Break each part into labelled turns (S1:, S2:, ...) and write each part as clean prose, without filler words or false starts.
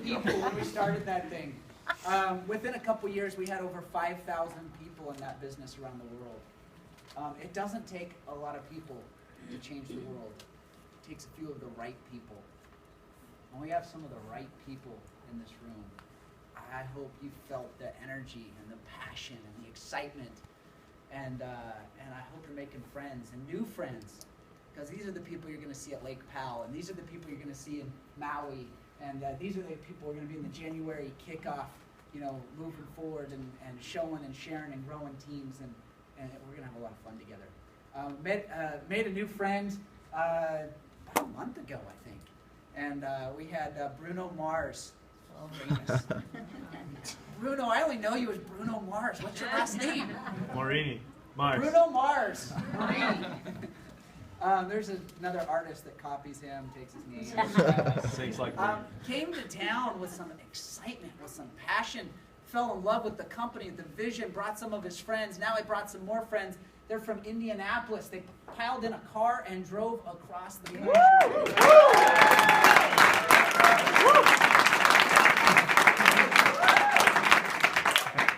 S1: people when we started that thing. Within a couple years, we had over 5,000 people in that business around the world. It doesn't take a lot of people to change the world. It takes a few of the right people. And we have some of the right people in this room. I hope you felt the energy and the passion and the excitement. And I hope you're making friends and new friends. Because these are the people you're going to see at Lake Powell, and these are the people you're going to see in Maui, and these are the people who are going to be in the January kickoff, moving forward and showing and sharing and growing teams, and we're going to have a lot of fun together. Made a new friend about a month ago, I think, and we had Bruno Mars. Oh, famous. Bruno, I only know you as Bruno Mars. What's your last name?
S2: Morini. Mars.
S1: Bruno Mars. Morini. There's another artist that copies him, takes his name.
S2: Sings like
S1: came to town with some excitement, with some passion, fell in love with the company, the vision, brought some of his friends. Now he brought some more friends. They're from Indianapolis. They piled in a car and drove across the country.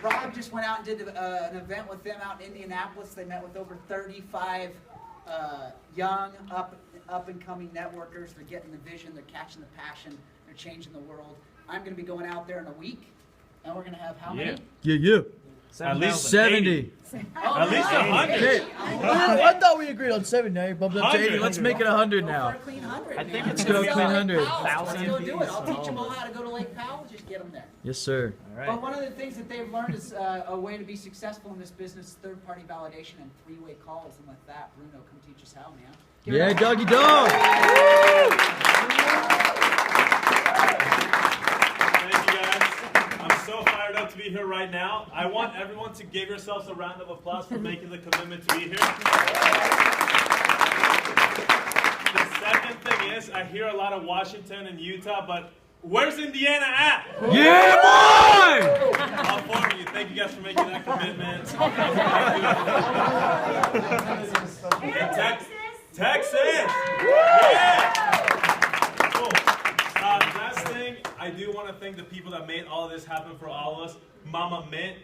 S1: Rob just went out and did an event with them out in Indianapolis. They met with over 35 young, up-and-coming networkers. They're getting the vision, they're catching the passion, they're changing the world. I'm going to be going out there in a week, and we're going to have how many?
S3: Yeah.
S2: At least
S3: 70.
S2: At least 100.
S3: I thought we agreed on 70. Now you bumped up to 80. Let's make it 100 now.
S1: Go for a clean 100.
S3: I think it's going to clean 100.
S1: Let's go do it. I'll teach them all how to go to Lake Powell. Just get them there.
S3: Yes, sir.
S2: All right.
S1: But one of the things that they've learned is a way to be successful in this business is third-party validation and three-way calls. And with that, Bruno, come teach us how, man.
S3: Yeah, doggy dog.
S2: Thank you, guys. I'm so fired up to be here right now. I want everyone to give yourselves a round of applause for making the commitment to be here. The second thing is, I hear a lot of Washington and Utah, but where's Indiana at?
S3: Yeah, boy!
S2: All four of you. Thank you guys for making that commitment. Texas! Yeah! Cool. Last thing, I do want to thank the people that made all of this happen for all of us. Mama Mint,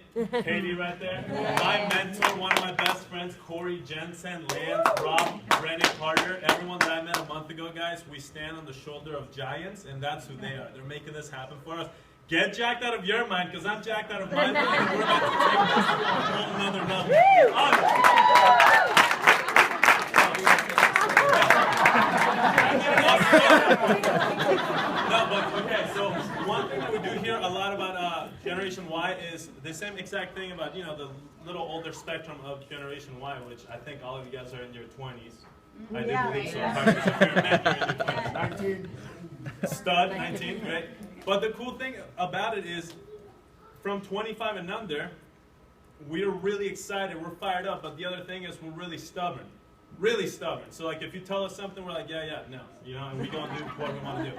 S2: Katie right there. My mentor, one of my best friends, Corey Jensen, Lance, Rob, Brennan Carter. Everyone that I met a month ago, guys, we stand on the shoulder of giants, and that's who they are. They're making this happen for us. Get jacked out of your mind, because I'm jacked out of my mind, and we're about to take this to a whole nother level. No, but okay, so one thing that we do hear a lot about Generation Y is the same exact thing about, the little older spectrum of Generation Y, which I think all of you guys are in your 20s. I do believe so. If you're a man, you're in your 20s. 19. Stud, 19, right? But the cool thing about it is, from 25 and under, we're really excited, we're fired up, but the other thing is we're really stubborn. Really stubborn. So like if you tell us something, we're like, yeah, no, and we don't do what we want to do.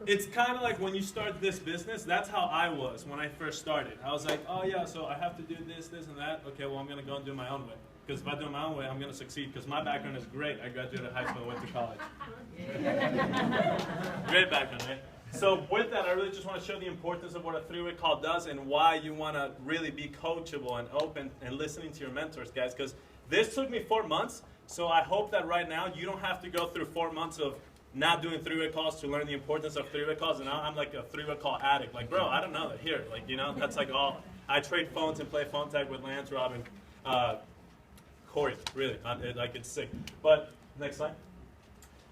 S2: It's kind of like when you start this business, that's how I was when I first started. I was like, oh yeah, so I have to do this, and that. Okay, well I'm going to go and do it my own way. Because if I do it my own way, I'm going to succeed. Because my background is great. I graduated high school and went to college. Great background, right? So with that, I really just want to show the importance of what a three-way call does and why you want to really be coachable and open and listening to your mentors, guys. Because this took me 4 months, so I hope that right now you don't have to go through 4 months of not doing three-way calls to learn the importance of three-way calls, and now I'm like a three-way call addict. Like, bro, I don't know that here. Like, that's like all. I trade phones and play phone tag with Lance, Robin, Corey, really. It's sick. But, next slide.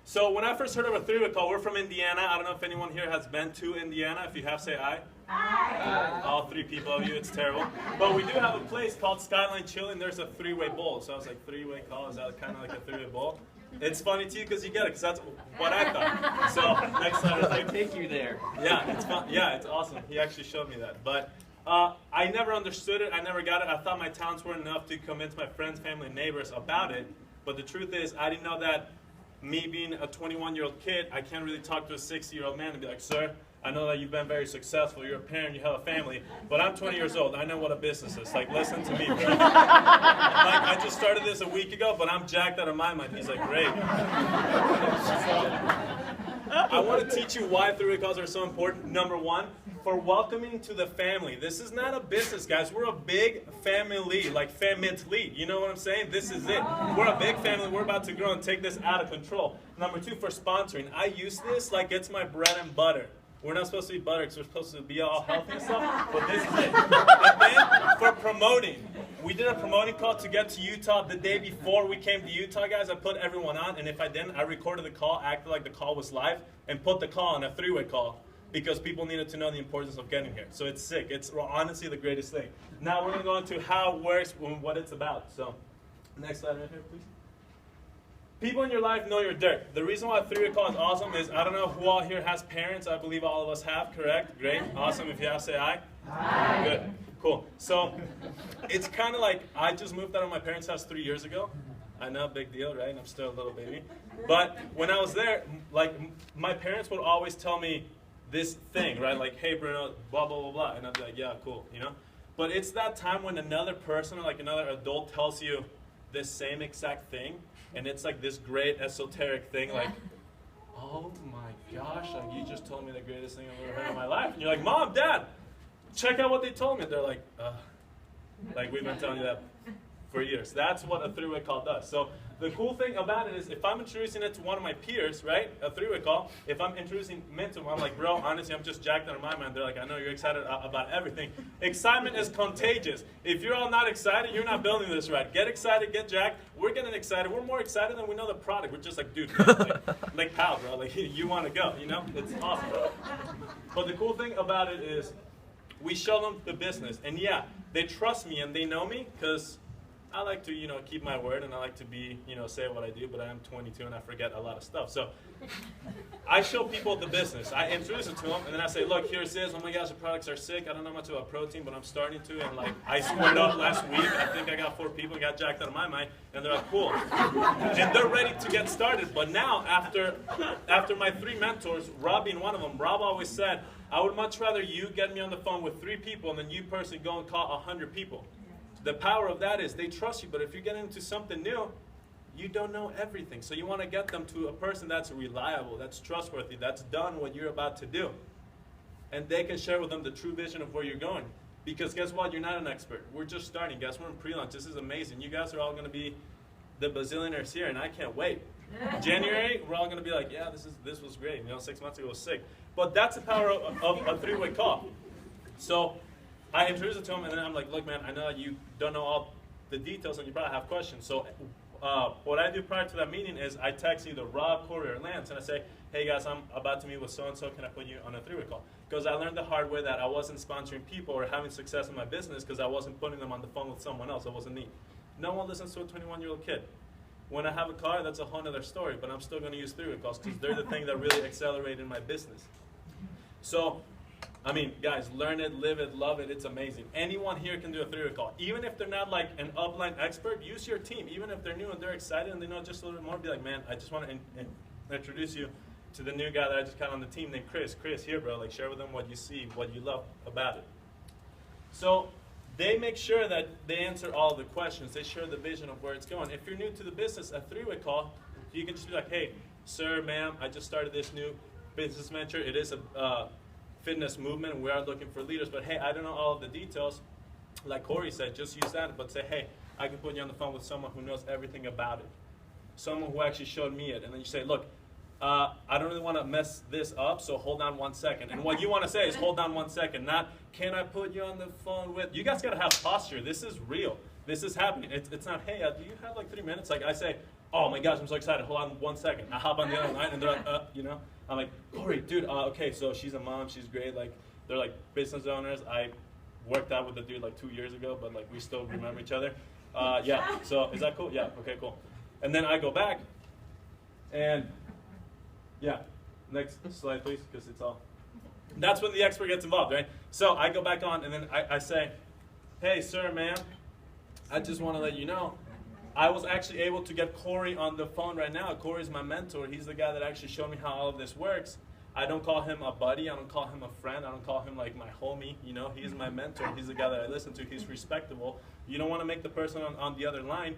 S2: So when I first heard of a three-way call, we're from Indiana. I don't know if anyone here has been to Indiana. If you have, say aye. Aye. All 3 people of you, it's terrible. But we do have a place called Skyline Chill, and there's a three-way bowl. So I was like, three-way call, is that kind of like a three-way bowl? It's funny to you because you get it, because that's what I thought. So next slide.
S4: I take you there.
S2: Yeah, it's fun. Yeah, it's awesome. He actually showed me that. But I never understood it. I never got it. I thought my talents weren't enough to convince my friends, family, and neighbors about it. But the truth is, I didn't know that me being a 21-year-old kid, I can't really talk to a 60-year-old man and be like, sir, I know that you've been very successful. You're a parent, you have a family, but I'm 20 years old. I know what a business is. Like, listen to me, bro. Like, I just started this a week ago, but I'm jacked out of my mind. He's like, great. I want to teach you why three-way calls are so important. Number one, for welcoming to the family. This is not a business, guys. We're a big family, like family. You know what I'm saying? This is it. We're a big family. We're about to grow and take this out of control. Number two, for sponsoring. I use this like it's my bread and butter. We're not supposed to be butter because we're supposed to be all healthy and stuff, but this is it. And then for promoting. We did a promoting call to get to Utah the day before we came to Utah, guys. I put everyone on, and if I didn't, I recorded the call, acted like the call was live, and put the call on a three-way call because people needed to know the importance of getting here. So it's sick. It's honestly the greatest thing. Now we're going to go into how it works and what it's about. So next slide right here, please. People in your life know your dirt. The reason why a three-way call is awesome is, I don't know who all here has parents. I believe all of us have, correct? Great. Awesome. If you have, say aye. Aye. Good. Cool. So it's kind of like I just moved out of my parents' house 3 years ago. I know, big deal, right? I'm still a little baby. But when I was there, like my parents would always tell me this thing, right? Like, hey, Bruno, blah, blah, blah, blah. And I'd be like, yeah, cool, you know? But it's that time when another person or like another adult tells you this same exact thing. And it's like this great esoteric thing, like, oh my gosh, like you just told me the greatest thing I've ever heard in my life. And you're like, Mom, Dad, check out what they told me. They're like we've been telling you that for years. That's what a three-way call does. So the cool thing about it is if I'm introducing it to one of my peers, right, a three-way call, if I'm introducing men to them, I'm like, bro, honestly, I'm just jacked out of my mind. They're like, I know you're excited about everything. Excitement is contagious. If you're all not excited, you're not building this right. Get excited, get jacked. We're getting excited. We're more excited than we know the product. We're just like, dude, like pal, bro. Like, you want to go, you know? It's awesome. But the cool thing about it is we show them the business. And yeah, they trust me and they know me because I like to, keep my word and I like to be, say what I do, but I am 22 and I forget a lot of stuff. So I show people the business. I introduce it to them and then I say, look, here's this. Oh my gosh, the products are sick. I don't know much about protein, but I'm starting to. And like, I squared up last week. I think I got 4 people got jacked out of my mind. And they're like, cool. And they're ready to get started. But now, after my 3 mentors, Rob being one of them, Rob always said, I would much rather you get me on the phone with 3 people than you personally go and call 100 people. The power of that is they trust you, but if you're getting into something new, you don't know everything. So you want to get them to a person that's reliable, that's trustworthy, that's done what you're about to do. And they can share with them the true vision of where you're going. Because guess what? You're not an expert. We're just starting, guys. We're in pre-launch. This is amazing. You guys are all going to be the bazillionaires here, and I can't wait. January, we're all going to be like, yeah, this was great. 6 months ago was sick. But that's the power of a three-way call. So I introduce it to him, and then I'm like, look, man, I know you don't know all the details, and you probably have questions. So what I do prior to that meeting is I text either Rob, Corey, or Lance, and I say, hey, guys, I'm about to meet with so-and-so. Can I put you on a three-way call? Because I learned the hard way that I wasn't sponsoring people or having success in my business because I wasn't putting them on the phone with someone else. I wasn't me. No one listens to a 21-year-old kid. When I have a car, that's a whole other story, but I'm still going to use three-way calls because they're the thing that really accelerated my business. So, I mean, guys, learn it, live it, love it. It's amazing. Anyone here can do a three-way call. Even if they're not like an upline expert, use your team. Even if they're new and they're excited and they know just a little bit more, be like, man, I just want to introduce you to the new guy that I just got on the team named Chris. Chris, here, bro. Like, share with them what you see, what you love about it. So they make sure that they answer all the questions. They share the vision of where it's going. If you're new to the business, a three-way call, you can just be like, hey, sir, ma'am, I just started this new business venture. It is a fitness movement. We are looking for leaders, but hey, I don't know all of the details. Like Corey said, just use that, but say, hey, I can put you on the phone with someone who knows everything about it. Someone who actually showed me it. And then you say, look, I don't really want to mess this up, so hold on 1 second. And what you want to say is hold on 1 second, not can I put you on the phone with, you guys got to have posture. This is real. This is happening. It's not, hey, do you have like 3 minutes? Like I say, oh my gosh, I'm so excited. Hold on 1 second. I hop on the other line and they're like, I'm like, Corey, dude, okay, so she's a mom, she's great, like, they're like business owners. I worked out with the dude like 2 years ago, but like we still remember each other. Yeah, so is that cool? Yeah, okay, cool. And then I go back, and yeah, next slide, please, because it's all, that's when the expert gets involved, right? So I go back on, and then I say, hey, sir, ma'am, I just want to let you know, I was actually able to get Corey on the phone right now. Corey's my mentor. He's the guy that actually showed me how all of this works. I don't call him a buddy. I don't call him a friend. I don't call him like my homie. He's my mentor. He's the guy that I listen to. He's respectable. You don't want to make the person on the other line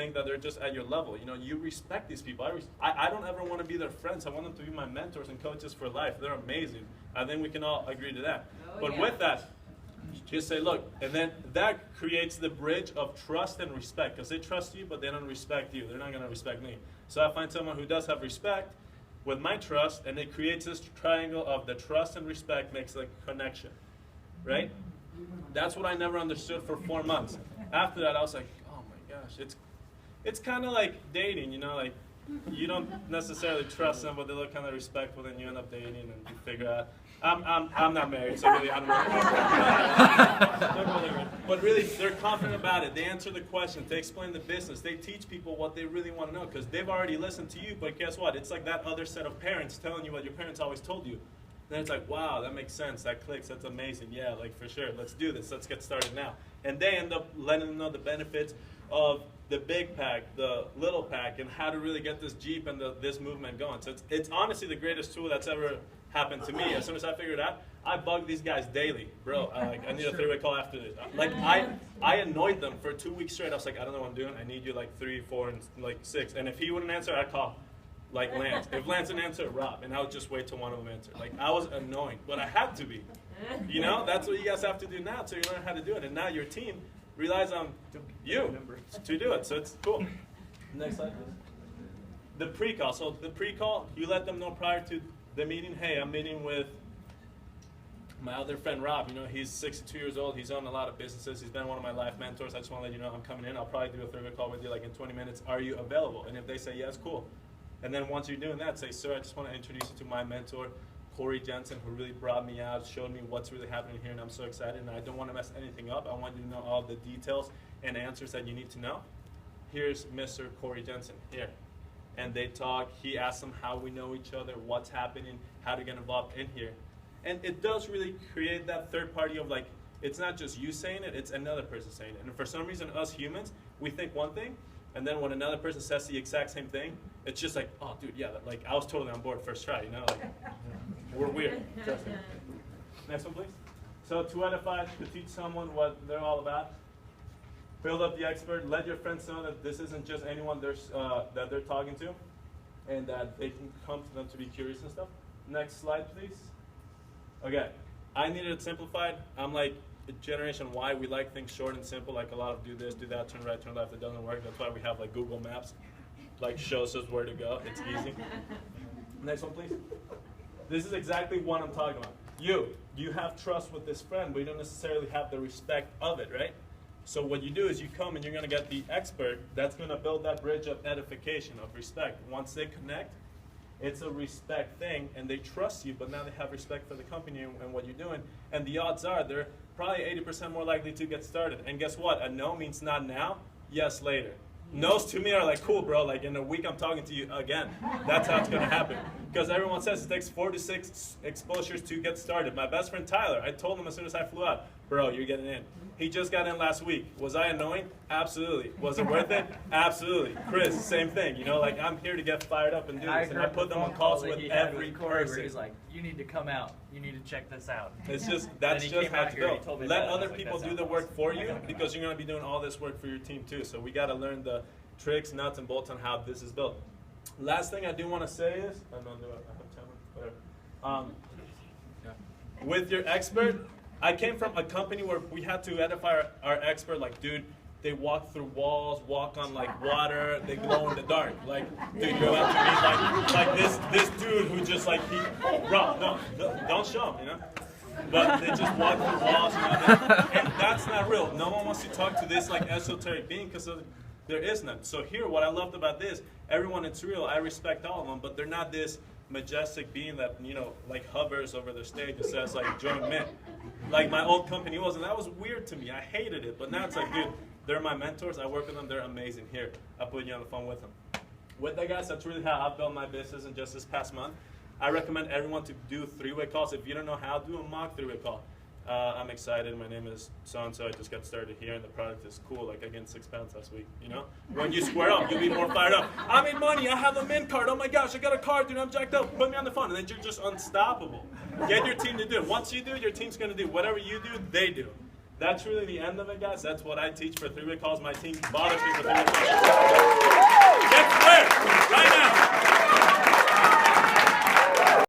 S2: think that they're just at your level. You know, you respect these people. I don't ever want to be their friends. I want them to be my mentors and coaches for life. They're amazing. I think we can all agree to that. But with that, just say, look, and then that creates the bridge of trust and respect, because they trust you, but they don't respect you. They're not going to respect me. So I find someone who does have respect with my trust, and it creates this triangle of the trust and respect makes a connection, right? That's what I never understood for 4 months. After that, I was like, oh my gosh, it's kind of like dating, you know, like you don't necessarily trust them, but they look kind of respectful, and you end up dating, and you figure out. I'm not married, so really I don't know. But really, they're confident about it. They answer the questions. They explain the business. They teach people what they really want to know, because they've already listened to you. But guess what? It's like that other set of parents telling you what your parents always told you. Then it's like, wow, that makes sense. That clicks. That's amazing. Yeah, like for sure. Let's do this. Let's get started now. And they end up letting them know the benefits of the big pack, the little pack, and how to really get this Jeep and this movement going. So it's honestly the greatest tool that's ever happened to me. As soon as I figured it out, I bug these guys daily. Bro, I need a three-way call after this. Like, I annoyed them for 2 weeks straight. I was like, I don't know what I'm doing. I need you like 3, 4, and like 6. And if he wouldn't answer, I'd call like Lance. If Lance didn't answer, Rob. And I would just wait till one of them answered. Like, I was annoying, but I had to be. You know, that's what you guys have to do now, so you learn how to do it. And now your team relies on you to do it. So it's cool. Next slide, please. The pre-call. So the pre-call, you let them know prior to the meeting, hey, I'm meeting with my other friend Rob. You know, he's 62 years old. He's owned a lot of businesses. He's been one of my life mentors. I just want to let you know I'm coming in. I'll probably do a three-way call with you like in 20 minutes. Are you available? And if they say yes, cool. And then once you're doing that, say, sir, I just want to introduce you to my mentor, Corey Jensen, who really brought me out, showed me what's really happening here, and I'm so excited, and I don't want to mess anything up. I want you to know all the details and answers that you need to know. Here's Mr. Corey Jensen here. And they talk, he asks them how we know each other, what's happening, how to get involved in here. And it does really create that third party of like, it's not just you saying it, it's another person saying it. And for some reason, us humans, we think one thing, and then when another person says the exact same thing, it's just like, oh dude, yeah, like I was totally on board first try, you know, like we're weird. Trust me. Next one, please. So to edify, to teach someone what they're all about, build up the expert, let your friends know that this isn't just anyone that they're talking to, and that they can come to them to be curious and stuff. Next slide, please. Okay, I needed it simplified. I'm like Generation Y, we like things short and simple, like a lot of do this, do that, turn right, turn left. It doesn't work. That's why we have like Google Maps, like shows us where to go. It's easy. Next one, please. This is exactly what I'm talking about. You have trust with this friend, but you don't necessarily have the respect of it, right? So what you do is you come and you're going to get the expert that's going to build that bridge of edification, of respect. Once they connect, it's a respect thing, and they trust you, but now they have respect for the company and what you're doing. And the odds are they're probably 80% more likely to get started. And guess what? A no means not now, yes later. No's to me are like, cool, bro, like in a week I'm talking to you again. That's how it's going to happen. Because everyone says it takes 4 to 6 exposures to get started. My best friend Tyler, I told him as soon as I flew out, bro, you're getting in. He just got in last week. Was I annoying? Absolutely. Was it worth it? Absolutely. Chris, same thing. You know, like I'm here to get fired up and do this. And I put them on calls with every person.
S4: He's like, you need to come out. You need to check this out.
S2: It's just, that's just how to go. Let other people do the work for you, because you're going to be doing all this work for your team too. So we got to learn the tricks, nuts, and bolts on how this is built. Last thing I do want to say is, I don't know, I have 10 minutes, whatever. With your expert, I came from a company where we had to edify our expert, like, dude, they walk through walls, walk on like water, they glow in the dark. Like, dude, you're about to meet like this dude who just like bro, no, don't show him, you know. But they just walk through walls, you know, and that's not real. No one wants to talk to this like esoteric being, because there is none. So here, what I loved about this, everyone, it's real. I respect all of them, but they're not this majestic being that, you know, like hovers over the stage and says like join men. Like my old company was, and that was weird to me. I hated it, but now it's like, dude, they're my mentors. I work with them. They're amazing. Here, I'll put you on the phone with them. With that, guys, that's really how I've built my business in just this past month. I recommend everyone to do three-way calls. If you don't know how, do a mock three-way call. I'm excited. My name is so-and-so. I just got started here, and the product is cool. Like, I gained 6 pounds last week, you know? When you square up, you'll be more fired up. I made money. I have a mint card. Oh, my gosh, I got a card, dude. I'm jacked up. Put me on the phone, and then you're just unstoppable. Get your team to do it. Once you do it, your team's going to do whatever you do, they do. That's really the end of it, guys. That's what I teach for three-way calls. My team volunteers for three-way calls. Get to work right now.